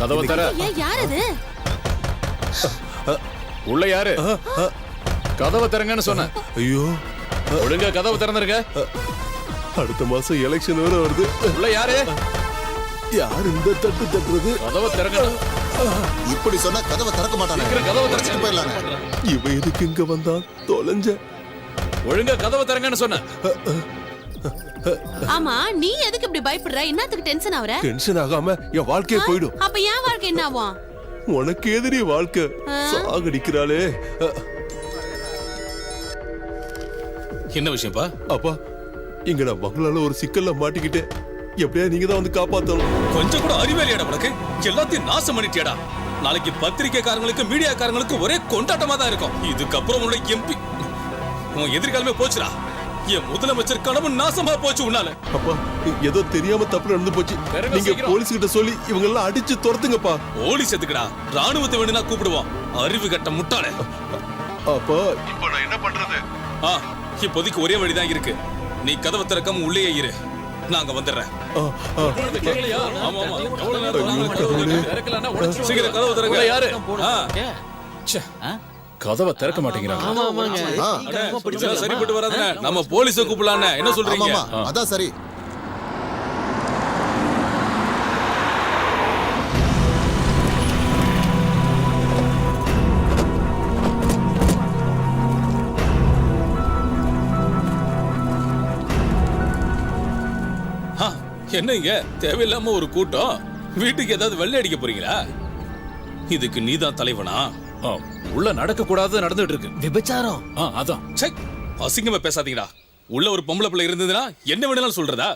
கதவை தர. யார் அது? உள்ள யாரு? கதவை திறங்கன்னு சொன்ன. ஐயோ, ஒழுங்கா கதவை திறந்துருங்க. அடுத்த மாசம் எலெக்ஷன் வேற வருது. உள்ள யாரு? யார் இந்த தட்டு தட்டுறது? கதவை திறங்க. இப்படி சொன்னா கதவை திறக்க மாட்டானே. கதவை திறந்து போயிடலாங்க. இவன் எதுக்கு இங்க வந்தான்? தொலைஞ்ச. ஒழுங்கா கதவை திறங்கன்னு சொன்ன. ஆமா, நீ எதுக்கு இப்படி பயப்படுற? என்னத்துக்கு டென்ஷன் ஆவற? டென்ஷன் ஆகாம என் வாழ்க்கையே போயிடும். அப்ப என் வாழ்க்கை என்ன ஆகும்? உனக்கு எதிரி வாழ்க்கை சாகடிக்கிறாளே. என்ன விஷயம்ப்பா? அப்பா, இங்க நான் பங்களால ஒரு சிக்கல்ல மாட்டிக்கிட்டேன். எப்படியா நீங்க தான் வந்து காப்பாத்தணும். கொஞ்சம் கூட அறிவேலையாடா உனக்கு? எல்லாத்தையும் நாசம் பண்ணிட்டியாடா. நாளைக்கு பத்திரிகைக்காரங்களுக்கு மீடியாக்காரங்களுக்கு ஒரே கொண்டாட்டமா தான் இருக்கும். இதுக்கப்புறம் உன்னோட எம்பி உன் எதிர்காலமே போச்சுடா. என் முதலமைச்சர் கனவு நாசமா போச்சு உன்னால. அப்பா, ஏதோ தெரியாம தப்பு நடந்து போச்சு. நீங்க போலீஸ் கிட்ட சொல்லி இவங்க எல்லாம் அடிச்சு துரத்துங்கப்பா. போலீஸ் எதுக்குடா? ராணுவத்தை வேணும்னா கூப்பிடுவோம். அறிவு கட்ட முட்டாளே. அப்பா, இப்ப நான் என்ன பண்றது? இப்போதைக்கு ஒரே வழிதான் இருக்கு. நீ கதவை திறக்காம உள்ளே இரு. நாங்க வந்துடுறேன். சீக்கிரம் கதவை திறங்க. யாரு? கதவை திறக்க மாட்டேங்கிறாங்க. சரிப்பட்டு வராதுங்க. நம்ம போலீஸை கூப்பிடலான்னு என்ன சொல்றீங்க? அதான் சரி. என்னங்க தேவையில்லாம ஒரு கூட்டம்? வீட்டுக்கு ஏதாவது வெள்ளை அடிக்க போறீங்களா? இதுக்கு நீதான் தலைவனா? உள்ள நடக்க கூடாது நடந்துட்டு இருக்கு. விபச்சாரம். அதான். அசிங்கமா பேசாதீங்கடா. உள்ள ஒரு பொம்பளை பிள்ளை இருந்ததுன்னா என்ன வேணாலும் சொல்றதா?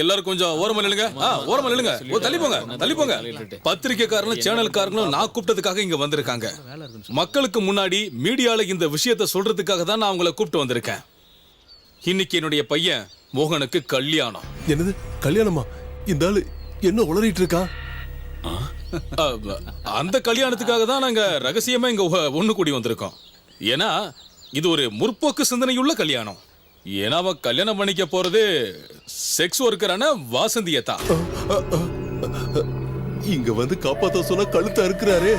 எல்லாரும் கொஞ்சம் ஓரமா நில்லுங்க. ஓரமா நில்லுங்க. தள்ளி போங்க, தள்ளி போங்க. பத்திரிகைக்காரங்களும் சேனல்காரங்களும் நான் கூப்பிட்டதுக்காக இங்க வந்திருக்காங்க. மக்களுக்கு முன்னாடி மீடியால இந்த விஷயத்த சொல்றதுக்காக தான் நான் உங்களை கூப்பிட்டு வந்திருக்கேன். இன்னைக்கு என்னுடைய பையன் மோகனுக்கு கல்யாணம். என்னது கல்யாணமா? இந்த ஆளு என்ன உளறிட்டு இருக்கா? அந்த கல்யாணத்துக்காக தான் நாங்க ரகசியமா இங்க ஒண்ணு கூடி வந்திருக்கோம். ஏன்னா இது ஒரு முற்போக்கு சிந்தனையுள்ள கல்யாணம். ஏன்னா அவன் கல்யாணம் பண்ணிக்க போறது செக்ஸ் ஒர்க்கரான வாசந்தியை தான். இங்க வந்து காப்பாத்த சொன்னா கழுத்தா இருக்கிறாரே.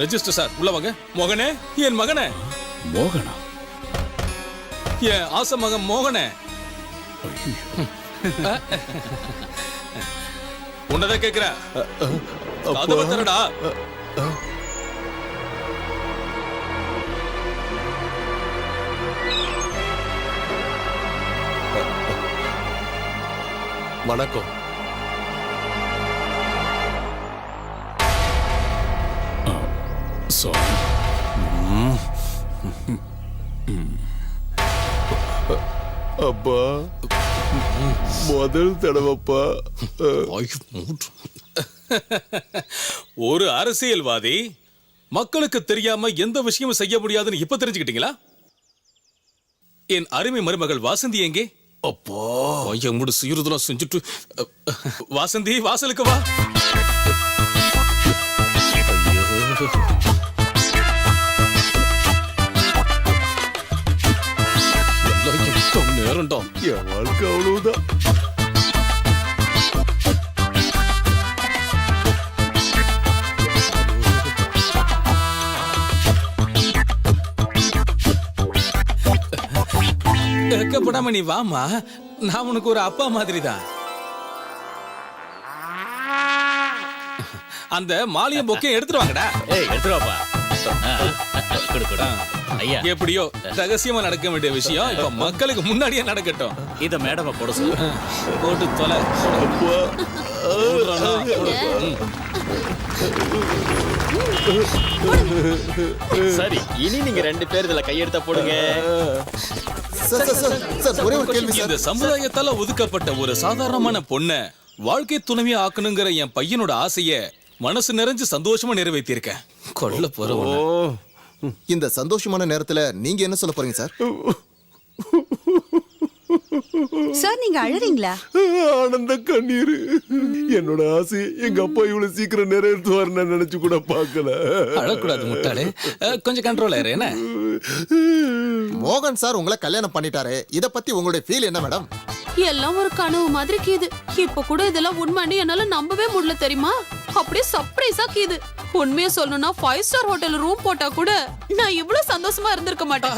ரெஜிஸ்டர் சார், உள்ள வாங்க. மோகனே, என் மகனே. மோகனா? என் ஆசை மகன் மோகனே. உன்னதான் கேக்குற. கதவை திறடா. வணக்கம். அப்பா, முதல் தடவைப்பா. ஒரு அரசியல்வாதி மக்களுக்கு தெரியாம எந்த விஷயமும் செய்ய முடியாதுன்னு இப்ப தெரிஞ்சுக்கிட்டீங்களா? என் அருமை மருமகள் வாசந்தி எங்கே? அப்பா, என் முடி சீருதெல்லாம் செஞ்சுட்டு. வாசந்தி, வாசலுக்கு வா. நேரம்டா. என் வாழ்க்கை அவ்வளவுதான். வெக்கப்படாம நீ வாமா. நான் உனக்கு ஒரு அப்பா மாதிரி தான். அந்த மாலிய பொக்கே எடுத்துட்டு வாங்கடா. எடுத்துட்டு வாப்பா. ஐயா, எப்படியோ ரகசியமா நடக்க வேண்டிய விஷயம் இப்ப மக்களுக்கு முன்னாடியே நடக்கட்டும். இத மேடமா போட சொல்லு. போட்டு தொலை. சரி, இனி நீங்க ரெண்டு பேர் இதுல கையெடுத்த போடுங்க. ஒரே ஒரு கேள்வி. இந்த சமுதாயத்தால ஒதுக்கப்பட்ட ஒரு சாதாரணமான பொண்ண வாழ்க்கை துணைவியா ஆக்கணுங்கிற என் பையனோட ஆசைய மனசு நிறைஞ்சு சந்தோஷமா நிறைவேற்றியிருக்கேன். கொல்ல போறவன. இந்த சந்தோஷமான நேரத்துல நீங்க என்ன சொல்ல போறீங்க சார்? சார், நீங்க அழறீங்களா? ஆனந்த கண்ணீர். என்னோட ஆசை எங்க அப்பா இவ்வளவு சீக்கிரம் நிறைவேற்றுவார் நினைச்சு கூட பாக்கல. அழக்கூடாது முட்டாளே. கொஞ்சம் கண்ட்ரோல் ஆயிரு. என்ன மோகன் சார் உங்களை கல்யாணம் பண்ணிட்டாரு, இத பத்தி உங்களுடைய ஃபீல் என்ன மேடம்? எல்லாம் ஒரு கனவு மாதிரி கீது. இப்ப கூட இதெல்லாம் உண்மைன்னு என்னால நம்பவே முடியல தெரியுமா? அப்படியே சர்ப்ரைஸா கீது. உண்மையா சொல்லணும்னா 5 ஸ்டார் ஹோட்டல் ரூம் போட்டா கூட நான் இவ்வளவு சந்தோஷமா இருந்திருக்க மாட்டேன்.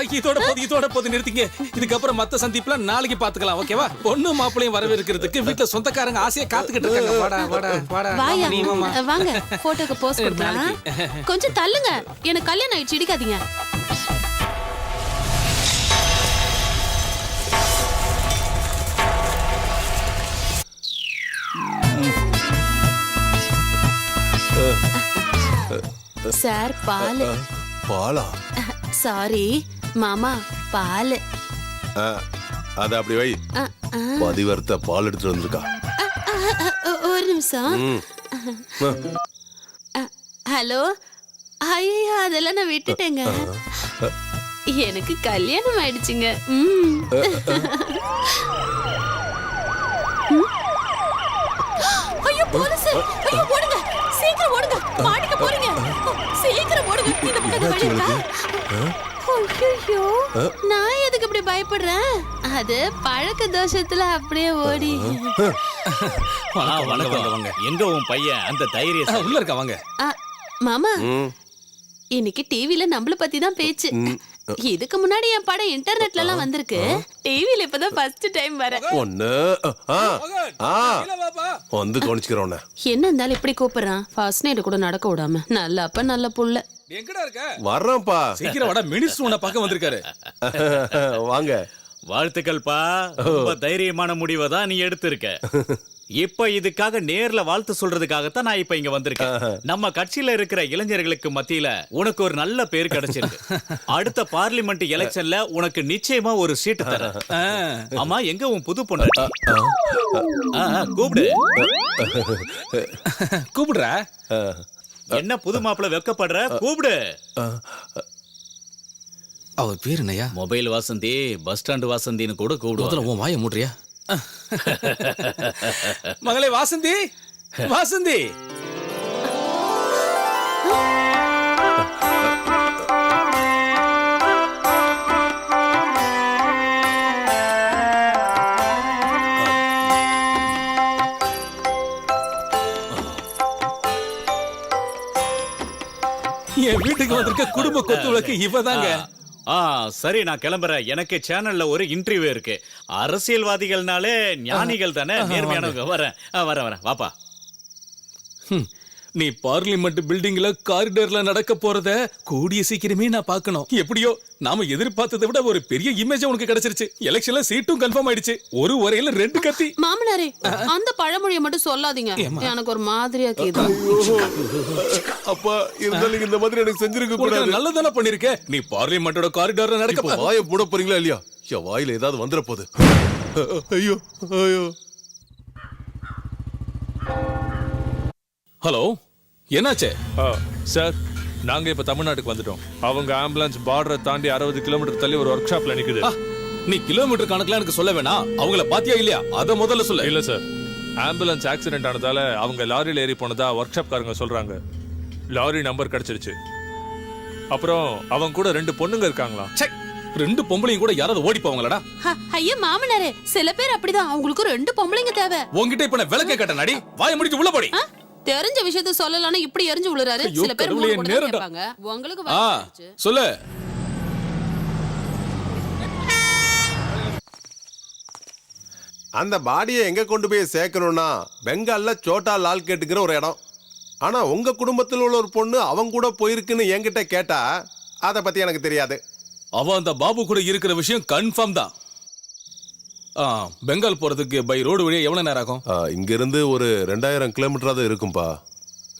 இதோட போது நிறுத்திங்க. இதுக்கப்புறம் மத்த சந்திப்புல நாளைக்கு பாத்துக்கலாம், ஓகேவா? பொண்ணு மாப்பிளையும் வரவேற்கிறதுக்கு வீட்டுல சொந்தக்காரங்க ஆசையா காத்துக்கிட்டு இருக்காங்க. வாடா வாடா வாடா. வாயா நீ வாமா. வாங்க போட்டோக்கு போஸ்ட் கொடுக்கலாம். கொஞ்சம் தள்ளுங்க, எனக்கு கல்யாணம் ஆயிடுச்சு, இடிக்காதீங்க. சார் பால். பாலா? சாரி மாமா, பால். அத அப்படி வை. பதிவர்த்த பால் எடுத்துட்டு வந்திருக்கா. ஒரு நிமிஷம். ஹலோ. ஐயோ, அதெல்லாம் நான் விட்டுட்டேங்க. எனக்கு கல்யாணம் ஆயிடுச்சுங்க. ஐயோ போலீஸ்! ஐயோ ஓடுங்க, சீக்கிரம் ஓடுங்க, மாட்டிக்க போறீங்க. சீக்கிரம் ஓடுங்க, இந்த பக்கம் வழி இருக்கா? ஐயோ, நான் எதுக்கு இப்படி பயப்படுறேன்? அது பழக்க தோஷத்துல அப்படியே ஓடி. வணக்கம். எங்க உன் பையன் அந்த தைரியம்? உள்ள இருக்கா, வாங்க. மாமா, இன்னைக்கு டிவில நம்மள பத்தி தான் பேச்சு. இதுக்கு முன்னாடி என் படம் இன்டர்நெட்ல எல்லாம் வந்திருக்கு. டிவில இப்பதான் ஃபர்ஸ்ட் டைம் வரேன். ஒண்ணு வந்து கவனிச்சுக்கிறோம். என்ன இருந்தாலும் இப்படி கூப்பிடுறான்? ஃபர்ஸ்ட் நைட் கூட நடக்க விடாம. நல்ல அப்ப நல்ல புள்ள. எங்கடா இருக்க? வர்றேன்ப்பா. சீக்கிரம் வாடா, மினிஸ்டர் உன்னை பார்க்க வந்திருக்காரு. வாங்க. வாழ்த்துக்கள்ப்பா. ரொம்ப தைரியமான முடிவை தான் நீ எடுத்திருக்க. இப்ப இதுக்காக நேர்ல வாழ்த்து சொல்றதுக்காகத்தான் நான் இப்ப இங்க வந்திருக்கேன். நம்ம கட்சியில இருக்கிற இளைஞர்களுக்கு மத்தியில உனக்கு ஒரு நல்ல பேர் கிடைச்சிருக்கு. அடுத்த பார்லிமெண்ட் எலெக்ஷன்ல உனக்கு நிச்சயமா ஒரு சீட்டு தரேன். ஆமா, எங்க உன் புது பொண்ணு? கூப்பிடு. கூப்பிடுற? என்ன புது மாப்பிள்ள வெக்கப்படுற? கூப்பிடு. அவர் பேர் என்னையா? மொபைல் வாசந்தி, பஸ் ஸ்டாண்ட் வாசந்தின்னு கூட கூப்பிடுவாங்க. உன் வாயை மூடுறியா? மகளே வாசந்தி, வாசந்தி. என் வீட்டுக்கு வந்திருக்க குடும்ப கொத்து விளக்கு இவதாங்க. சரி, நான் கிளம்புறேன். எனக்கு சேனல்ல ஒரு இன்டர்வியூ இருக்கு. அரசியல்வாதிகள்னாலே ஞானிகள் தானே, நேர்மையானவங்க. வரேன் வரேன், வாப்பா. நீ பார்லிமெண்ட் பில்டிங்ல காரிடர்ல நடக்க போறத கூடிய சீக்கிரமே நான் பார்க்கணும். எப்படியோ நாம எதிர்பார்த்ததை விட ஒரு பெரிய இமேஜ் உனக்கு கிடைச்சிருச்சு. எலெக்ஷன்ல சீட்டும் கன்ஃபார்ம் ஆயிடுச்சு. ஒரு ஒரையில 2 கத்தி. மாமனாரே, அந்த பழமொழியை மட்டும் சொல்லாதீங்க. எனக்கு ஒரு மாதிரியா கேக்குது. அப்பா, இருந்தாலும் இந்த மாதிரி எனக்கு செஞ்சிருக்க கூடாது. நல்லதானே பண்ணிருக்க. நீ பார்லிமெண்டோட காரிடார்ல நடக்க வாயை மூட போறீங்களா இல்லையா? என் வாயில ஏதாவது வந்துட போகுது. ஐயோ ஐயோ. ஹலோ, என்னாச்சு? சார், நாங்க இப்ப தமிழ்நாட்டுக்கு வந்துட்டோம். அவங்க ஆம்புலன்ஸ் பார்டரை தாண்டி 60 கிலோமீட்டர் தள்ளி ஒரு ஒர்க் ஷாப்ல நிக்குது. நீ கிலோமீட்டர் கணக்குல எனக்கு சொல்ல வேணாம். அவங்கள பாத்தியா இல்லையா அத முதல்ல சொல்ல. இல்ல சார், ஆம்புலன்ஸ் ஆக்சிடென்ட் ஆனதால அவங்க லாரியில ஏறி போனதா ஒர்க் ஷாப் காரங்க சொல்றாங்க. லாரி நம்பர் கிடைச்சிருச்சு. அப்புறம் அவங்க கூட 2 பொண்ணுங்க இருக்காங்களா? 2 பொம்பளையும் கூட யாராவது ஓடி போவாங்களடா? ஐயா மாமனாரே, சில பேர் அப்படிதான். அவங்களுக்கு 2 பொம்பளைங்க தேவை. உன்கிட்ட இப்ப நான் விளக்க கேட்ட நடி. வாயை முடிச்சு உள்ள போடி. தெரிஞ்ச விஷயத்த சொல்லலாம்னா இப்படி எரிஞ்சு விழுறாரு. சில பேர் மூணு கூட தான் கேட்பாங்க. உங்களுக்கு வயசாச்சு. சொல்லு. அந்த பாடியை எங்க கொண்டு போய் சேர்க்கணும்னா பெங்கால்ல சோட்டா லால் கேட்டுக்கிற ஒரு இடம். ஆனா உங்க குடும்பத்தில் உள்ள ஒரு பொண்ணு அவங்க கூட போயிருக்குன்னு என்கிட்ட கேட்டா அதை பத்தி எனக்கு தெரியாது. அவ அந்த பாபு கூட இருக்கிற விஷயம் கன்ஃபார்ம் தான். பெங்கால் போறதுக்கு பை ரோடு வழியா எவ்வளவு நேரம் ஆகும்? இங்க இருந்து ஒரு 2000 கிலோமீட்டராவது இருக்கும்பா.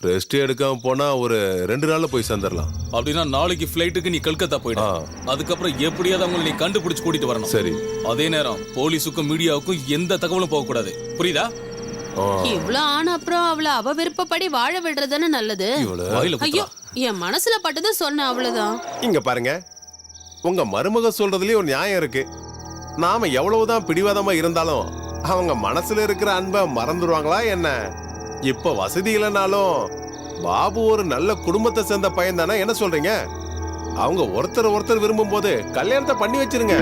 ரெஸ்ட் எடுக்காம போனா ஒரு 2 நாள்ல போய் சேர்ந்துடலாம். அப்படின்னா நாளைக்கு ஃபிளைட்டுக்கு நீ கல்கத்தா போயிடு. அதுக்கப்புறம் எப்படியாவது அவங்க நீ கண்டுபிடிச்சு கூட்டிட்டு வரணும். சரி. அதே நேரம் போலீஸுக்கும் மீடியாவுக்கும் எந்த தகவலும் போக கூடாது. புரியுதா? இவ்ளோ ஆன அப்புறம் அவ விருப்பப்படி வாழ விடுறதுன்னு நல்லது. ஐயோ, என் மனசுல பட்டது சொன்ன அவ்வளவுதான். இங்க பாருங்க, உங்க மருமக சொல்றதுலயே ஒரு நியாயம் இருக்கு. நாம எவ்வளவுதான் பிடிவாதமா இருந்தாலும் அவங்க மனசுல இருக்கிற அன்பை மறந்துடுவாங்களா என்ன? இப்ப வசதி இல்லைனாலும் பாபு ஒரு நல்ல குடும்பத்தை சேர்ந்த பையன் தானே, என்ன சொல்றீங்க? அவங்க ஒருத்தர் விரும்பும் போது கல்யாணத்தை பண்ணி வச்சிருங்க.